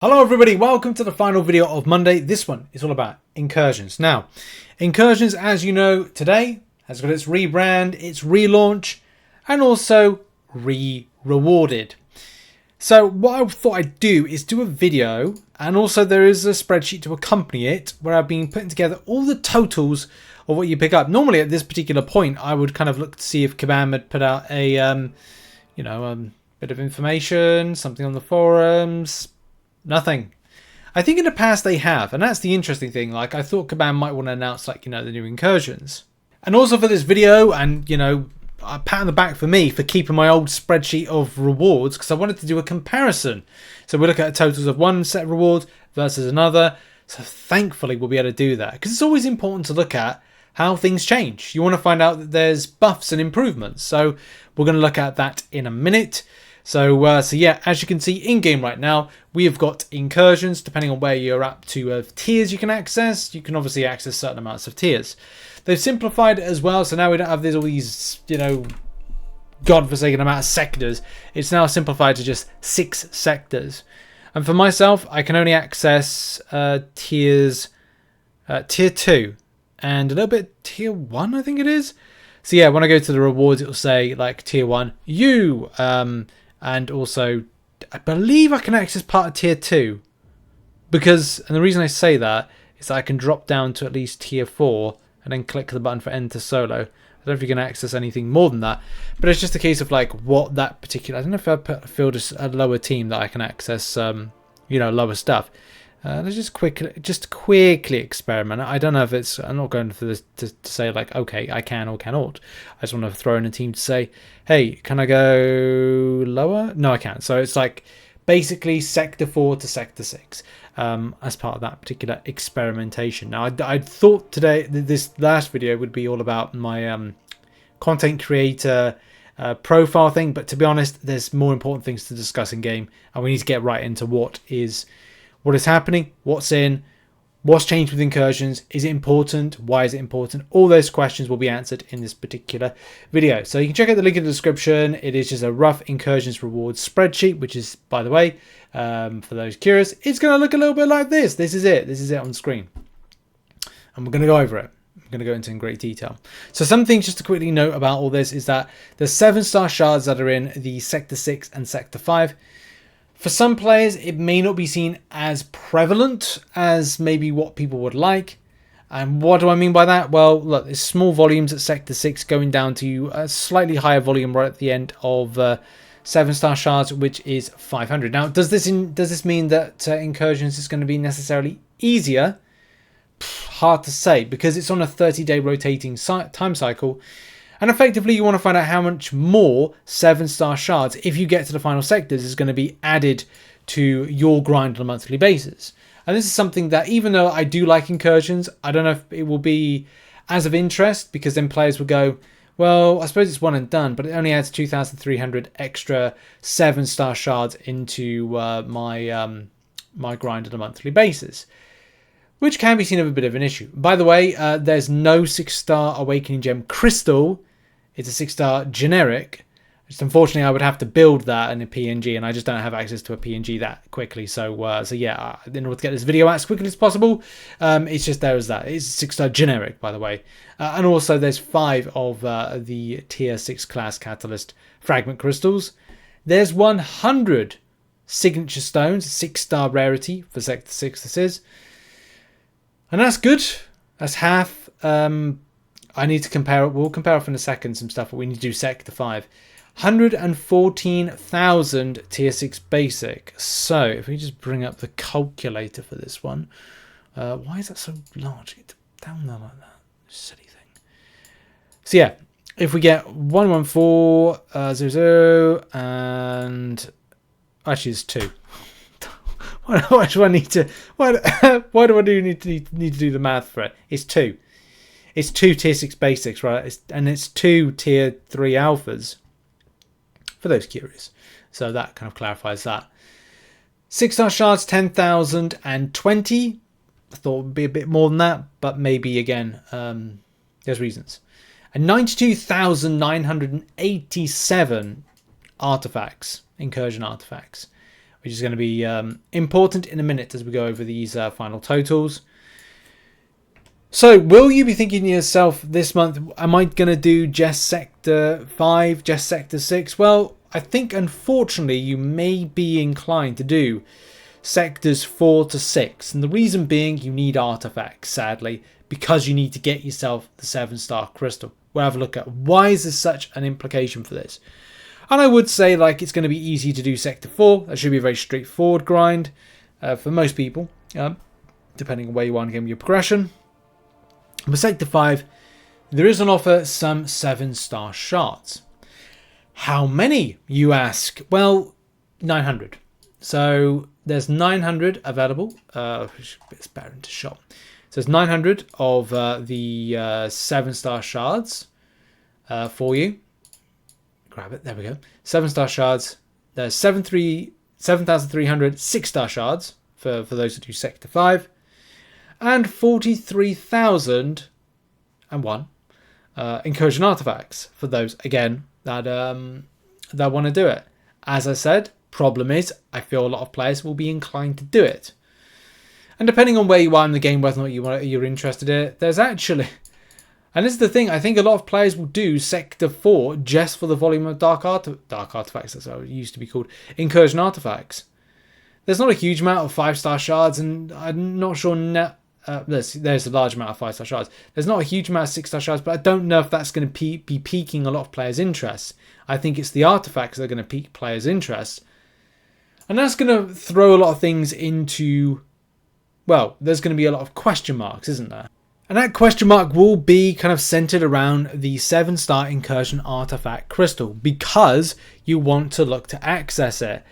Hello everybody, welcome to the final video of Monday. This one is all about Incursions. Now, Incursions, as you know, today has got its rebrand, its relaunch, and also re-rewarded. So what I thought I'd do is do a video, and also there is a spreadsheet to accompany it, where I've been putting together all the totals of what you pick up. Normally at this particular point, I would kind of look to see if Kabam had put out a, bit of information, something on the forums. Nothing. I think in the past they have, and that's the interesting thing. Like, I thought Kabam might want to announce, like, the new Incursions. And also for this video, and, a pat on the back for me for keeping my old spreadsheet of rewards, because I wanted to do a comparison. So we look at totals of one set of rewards versus another. So thankfully we'll be able to do that, because it's always important to look at how things change. You want to find out that there's buffs and improvements. So we're going to look at that in a minute. So yeah, as you can see in game right now, we have got Incursions. Depending on where you're up to of tiers you can access, you can obviously access certain amounts of tiers. They've simplified it as well, so now we don't have all these, godforsaken amount of sectors. It's now simplified to just 6 sectors. And for myself, I can only access tiers, tier 2 and a little bit tier 1, I think it is. So yeah, when I go to the rewards, it will say like tier 1, you, and also, I believe I can access part of tier 2. Because, and the reason I say that is that I can drop down to at least tier 4 and then click the button for enter solo. I don't know if you can access anything more than that. But it's just a case of like what that particular, I don't know if I filled a lower team that I can access, lower stuff. Let's just quickly experiment. I don't know if it's, I'm not going for this to say like, okay, I can or cannot. I just want to throw in a team to say, hey, can I go lower? No, I can't. So it's like basically sector 4 to sector 6 as part of that particular experimentation. Now, I thought today, this last video would be all about my content creator profile thing. But to be honest, there's more important things to discuss in game. And we need to get right into what is happening, what's in, what's changed with Incursions, is it important, why is it important? All those questions will be answered in this particular video. So you can check out the link in the description. It is just a rough Incursions rewards spreadsheet, which is, by the way, for those curious, it's going to look a little bit like this. This is it on screen. And we're going to go over it. I'm going to go into in great detail. So some things just to quickly note about all this is that the 7-star shards that are in the Sector 6 and Sector 5, for some players, it may not be seen as prevalent as maybe what people would like. And what do I mean by that? Well, look, there's small volumes at Sector 6 going down to a slightly higher volume right at the end of 7-star shards, which is 500. Now, does this mean that Incursions is going to be necessarily easier? Hard to say, because it's on a 30-day rotating time cycle. And effectively, you want to find out how much more 7-star shards, if you get to the final sectors, is going to be added to your grind on a monthly basis. And this is something that, even though I do like Incursions, I don't know if it will be as of interest, because then players will go, well, I suppose it's one and done, but it only adds 2,300 extra 7-star shards into my grind on a monthly basis, which can be seen as a bit of an issue. By the way, there's no 6-star Awakening Gem Crystal. It's a 6-star generic. Just unfortunately, I would have to build that in a PNG, and I just don't have access to a PNG that quickly. So yeah, in order to get this video out as quickly as possible, it's just there as that. It's a 6-star generic, by the way. And also, there's 5 of the Tier 6 class Catalyst Fragment Crystals. There's 100 Signature Stones, 6-star rarity for Sector 6 this is. And that's good. That's half. I need to compare it. We'll compare off in a second some stuff, but we need to do Sector 5. 114,000 Tier 6 basic. So if we just bring up the calculator for this one. Why is that so large? Get down there like that. Silly thing. So yeah, if we get 114,000 and actually it's 2. Why do I need to? Why do I need to do the math for it? It's 2. It's 2 tier 6 basics, right? And it's 2 tier 3 alphas. For those curious, so that kind of clarifies that. 6-star shards 10,020. I thought it would be a bit more than that, but maybe again, there's reasons. And 92,987 artifacts, incursion artifacts. which is going to be important in a minute as we go over these final totals. So, will you be thinking to yourself this month, am I going to do just Sector 5, just Sector 6? Well, I think unfortunately you may be inclined to do Sectors 4 to 6. And the reason being you need artifacts, sadly, because you need to get yourself the 7-star crystal. We'll have a look at why is there such an implication for this. And I would say like it's going to be easy to do Sector 4. That should be a very straightforward grind for most people, depending on where you are in game your progression. But Sector 5, there is on offer some 7-star shards. How many, you ask? Well, 900. So there's 900 available. It's better into shop. So there's 900 of the 7-star shards for you. Grab it. There we go. 7-star shards. There's 7,300 6-star shards for those that do Sector 5. And 43,001 incursion artifacts for those, again, that want to do it. As I said, problem is, I feel a lot of players will be inclined to do it. And depending on where you are in the game, whether or not you're interested in it, there's actually... And this is the thing, I think a lot of players will do Sector 4 just for the volume of Dark Artifacts, that's how it used to be called, Incursion Artifacts. There's not a huge amount of 5-star shards, and I'm not sure... there's a large amount of 5-star shards. There's not a huge amount of 6-star shards, but I don't know if that's going to be piquing a lot of players' interest. I think it's the artifacts that are going to pique players' interest. And that's going to throw a lot of things into... Well, there's going to be a lot of question marks, isn't there? And that question mark will be kind of centered around the 7-star Incursion Artifact Crystal, because you want to look to access it.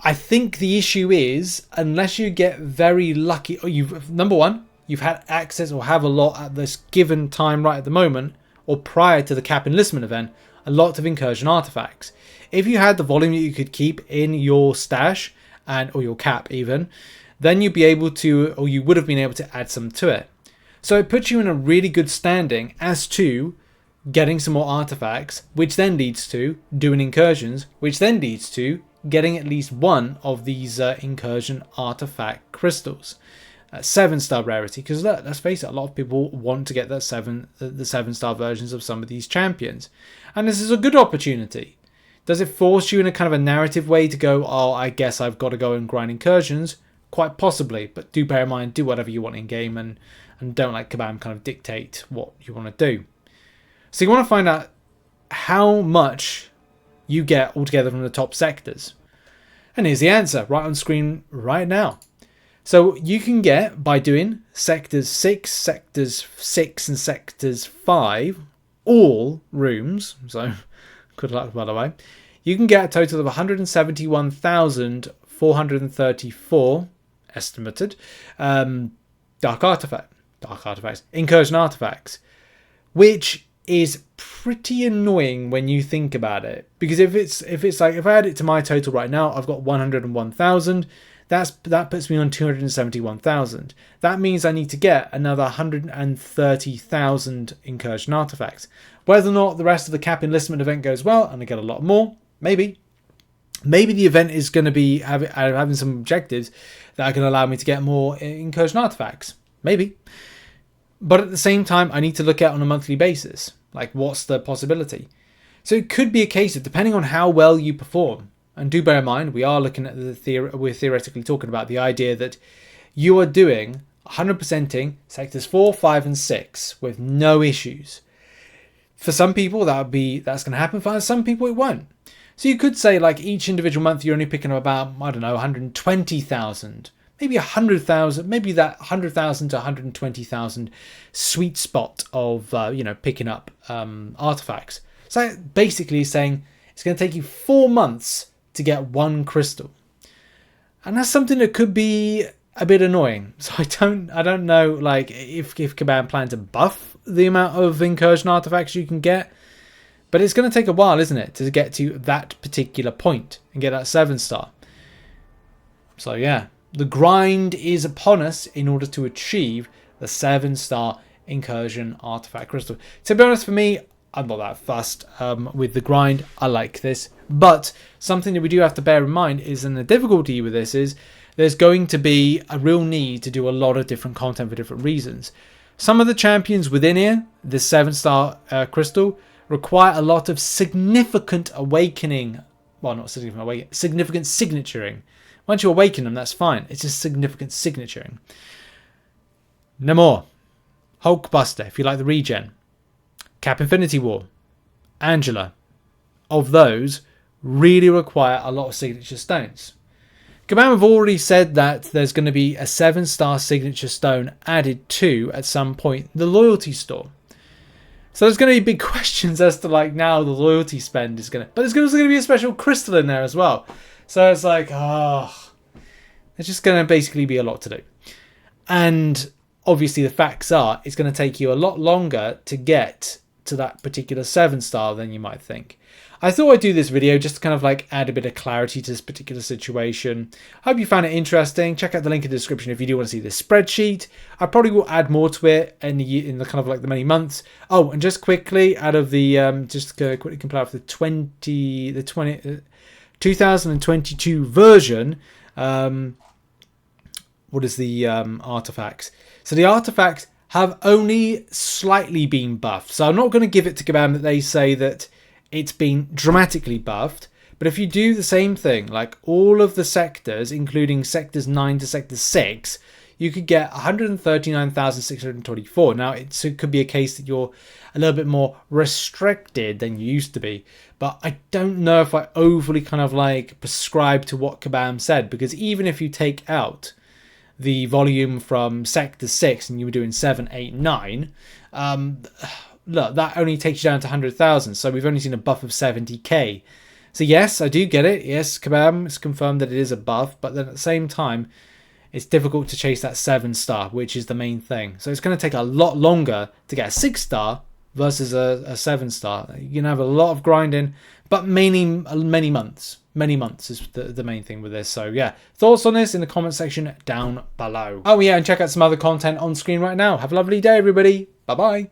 I think the issue is, unless you get very lucky, or number one, you've had access or have a lot at this given time right at the moment, or prior to the cap enlistment event, a lot of incursion artifacts. If you had the volume that you could keep in your stash, or your cap even, then you'd be able to, or you would have been able to add some to it. So it puts you in a really good standing as to getting some more artifacts, which then leads to doing incursions, which then leads to getting at least one of these incursion artifact crystals. 7-star rarity, because let's face it, a lot of people want to get the 7-star versions of some of these champions. And this is a good opportunity. Does it force you in a kind of a narrative way to go, oh, I guess I've got to go and grind incursions? Quite possibly, but do bear in mind, do whatever you want in game and don't let Kabam kind of dictate what you want to do. So you want to find out how much you get altogether from the top sectors. And here's the answer right on screen right now. So you can get, by doing sectors 6, sectors 6 and sectors 5, all rooms, so good luck by the way, you can get a total of 171,434 estimated dark artifacts, incursion artifacts, which is pretty annoying when you think about it, because if it's like, if I add it to my total right now, I've got 101,000. That puts me on 271,000. That means I need to get another 130,000 incursion artifacts. Whether or not the rest of the cap enlistment event goes well and I get a lot more, maybe the event is going to be having some objectives that are going to allow me to get more incursion artifacts. Maybe. But at the same time, I need to look at it on a monthly basis. Like, what's the possibility? So it could be a case of, depending on how well you perform, and do bear in mind, we are looking at we're theoretically talking about the idea that you are doing 100%ing sectors 4, 5, and 6 with no issues. For some people, that's going to happen. For some people, it won't. So you could say, like, each individual month, you're only picking up about, I don't know, 120,000. Maybe 100,000, maybe that 100,000 to 120,000 sweet spot of, picking up artifacts. So basically saying it's going to take you 4 months to get one crystal. And that's something that could be a bit annoying. So I don't know, like, if Kabam plan to buff the amount of incursion artifacts you can get. But it's going to take a while, isn't it, to get to that particular point and get that 7-star. So yeah. The grind is upon us in order to achieve the 7-star incursion artifact crystal. To be honest, for me, I'm not that fussed with the grind. I like this. But something that we do have to bear in mind is, and the difficulty with this is, there's going to be a real need to do a lot of different content for different reasons. Some of the champions within here, the 7-star crystal, require a lot of significant awakening. Well, not significant awakening, significant signaturing. Once you awaken them, that's fine. It's just significant signaturing. Namor, Hulkbuster, if you like the regen, Cap Infinity War, Angela. Of those, really require a lot of signature stones. Kabam have already said that there's going to be a 7-star signature stone added to, at some point, the loyalty store. So there's going to be big questions as to like now the loyalty spend is going to... But there's also going to be a special crystal in there as well. So it's like, there's just going to basically be a lot to do. And obviously the facts are, it's going to take you a lot longer to get to that particular 7-star than you might think. I thought I'd do this video just to kind of like add a bit of clarity to this particular situation. I hope you found it interesting. Check out the link in the description if you do want to see this spreadsheet. I probably will add more to it in the kind of like the many months. Oh, and just quickly, out of the just quickly compare with the 2022 version. What is the artifacts? So the artifacts have only slightly been buffed. So I'm not going to give it to Kabam that they say that it's been dramatically buffed. But if you do the same thing, like all of the sectors, including sectors 9 to sector 6, you could get 139,624. Now, it could be a case that you're a little bit more restricted than you used to be. But I don't know if I overly kind of like prescribe to what Kabam said. Because even if you take out the volume from sector 6 and you were doing 7, 8, 9... look, that only takes you down to 100,000. So we've only seen a buff of 70k. So yes, I do get it. Yes, Kabam has confirmed that it is a buff. But then at the same time, it's difficult to chase that 7-star, which is the main thing. So it's going to take a lot longer to get a 6-star versus a 7-star. You're going to have a lot of grinding, but many months. Many months is the main thing with this. So yeah, thoughts on this in the comment section down below. Oh yeah, and check out some other content on screen right now. Have a lovely day, everybody. Bye-bye.